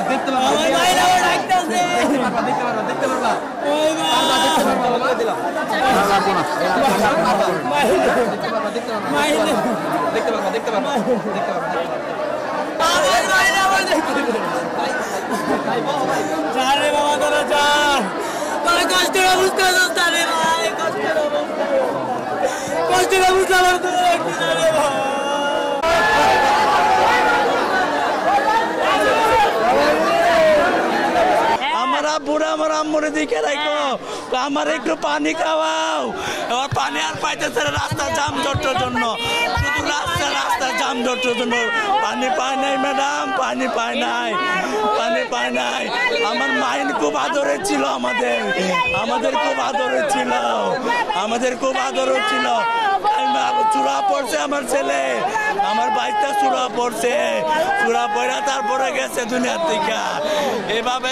দেখতে বুড়া আমার আম্মুরে দিকে রাখো, আমার একটু পানি খাওয়াও। এবার পানি আর পাইতেছে রাস্তা জাম জটের জন্য, শুধু রাস্তা জাম জটের জন্য পানি পায় নাই ম্যাডাম, পানি পায় নাই, পানি পায় নাই। আমার মাইন্ড খুব আদরের ছিল, আমাদের খুব আদরের ছিল, আমাদের খুব আদরের ছিল। চূড়া পড়ছে আমার ছেলে, আমার বাইকটা চূড়া পড়ছে, চূড়া পড়া তারপরে গেছে দুনিয়ার থেকে। এভাবে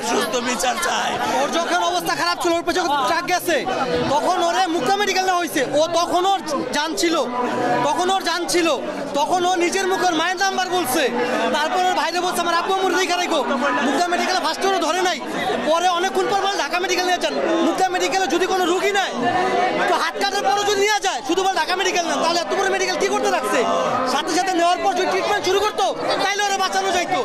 সুস্থ বিচার চাই। ওর যখন অবস্থা খারাপ ছিল, ওর পেছনে ট্রাক গেছে, তখন ওরে মুক্তা মেডিকেল নেওয়া হয়েছে। ও তখন ওর জান ছিল, তখন ও নিজের মুখের মায়ের নাম্বার বলছে। তারপর ওর ভাইরে বলছে আমার আব্বু মুরগি খারাইগো। মুক্তা মেডিকেলে ফার্স্ট ওরা ধরে নাই, পরে অনেকক্ষণ পর বলে ঢাকা মেডিকেল নিয়ে যান। মুক্তা মেডিকেলে যদি কোনো রুগী নেয়, তো হাত কাটার পরও যদি নিয়ে যায়, শুধু বলে ঢাকা মেডিকেল না, তাহলে এত বড় মেডিকেল কি করতে রাখছে? সাথে সাথে নেওয়ার পর যদি ট্রিটমেন্ট শুরু করতো, তাইলে ওরা বাঁচানো যাইতো।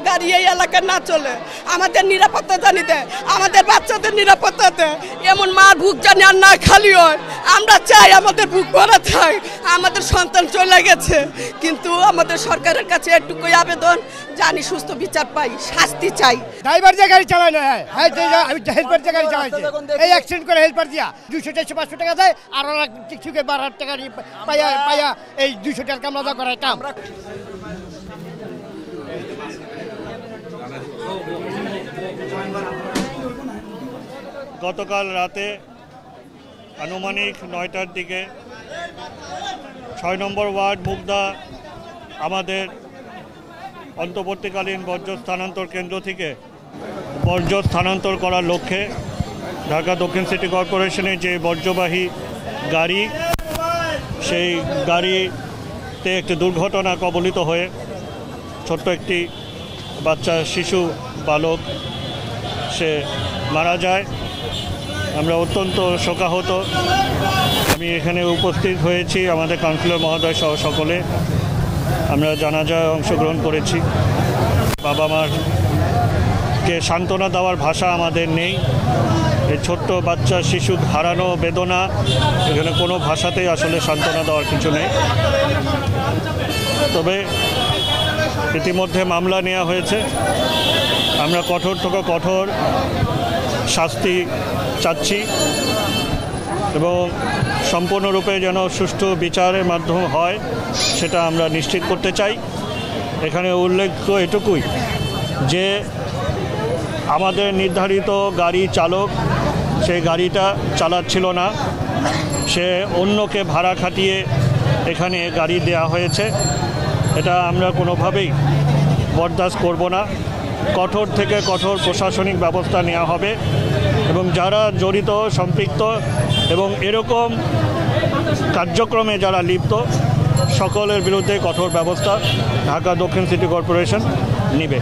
গাড়ি এই এলাকায় না চলে, আমাদের নিরাপত্তা জানিতে, আমাদের বাচ্চাদের নিরাপত্তাতে এমন মার বুক জানি আর না খালি হয়। আমরা চাই আমাদের বুক ভরা থাক, আমাদের সন্তান চলে গেছে, কিন্তু আমাদের সরকারের কাছে একটুকুই আবেদন, জানি সুস্থ বিচার পাই, শাস্তি চাই। ড্রাইভার যে গাড়ি চালায় না, হেল্পার যে গাড়ি চালাইছে, এই অ্যাক্সিডেন্ট করে হেল্পার দিয়া 200-500 টাকা দেয়, আর ওরা টিকটুকে 12,000 টাকা পাইয়া এই 200 টাকার কামলা করায় কাম। গতকাল রাতে আনুমানিক 9টার দিকে 6 নম্বর ওয়ার্ড মুগদা আমাদের অন্তর্বর্তীকালীন বর্জ্য স্থানান্তর কেন্দ্র থেকে বর্জ্য স্থানান্তর করার লক্ষ্যে ঢাকা দক্ষিণ সিটি কর্পোরেশনের যে বর্জ্যবাহী গাড়ি, সেই গাড়িতে একটি দুর্ঘটনা কবলিত হয়ে ছোট্ট একটি বাচ্চা শিশু বালক সে মারা যায়। আমরা অত্যন্ত শোকাহত। আমি এখানে উপস্থিত হয়েছি, আমাদের কাউন্সিলর মহোদয় সহ সকলে আমরা জানাজায় অংশগ্রহণ করেছি। বাবা মাকে সান্ত্বনা দেওয়ার ভাষা আমাদের নেই। এই ছোট্ট বাচ্চা শিশু হারানো বেদনা, এখানে কোনো ভাষাতেই আসলে সান্ত্বনা দেওয়ার কিছু নেই। তবে ইতিমধ্যে মামলা নেওয়া হয়েছে, আমরা কঠোর থেকে কঠোর শাস্তি চাচ্ছি এবং সম্পূর্ণরূপে যেন সুষ্ঠু বিচারের মাধ্যমে হয় সেটা আমরা নিশ্চিত করতে চাই। এখানে উল্লেখ্য এটুকুই যে আমাদের নির্ধারিত গাড়ি চালক সেই গাড়িটা চালাচ্ছিল না, সে অন্যকে ভাড়া খাটিয়ে এখানে গাড়ি দেওয়া হয়েছে। এটা আমরা কোনোভাবেই বরদাস্ত করব না। কঠোর থেকে কঠোর প্রশাসনিক ব্যবস্থা নেওয়া হবে এবং যারা জড়িত, সম্পৃক্ত এবং এরকম কার্যক্রমে যারা লিপ্ত, সকলের বিরুদ্ধে কঠোর ব্যবস্থা ঢাকা দক্ষিণ সিটি কর্পোরেশন নেবে।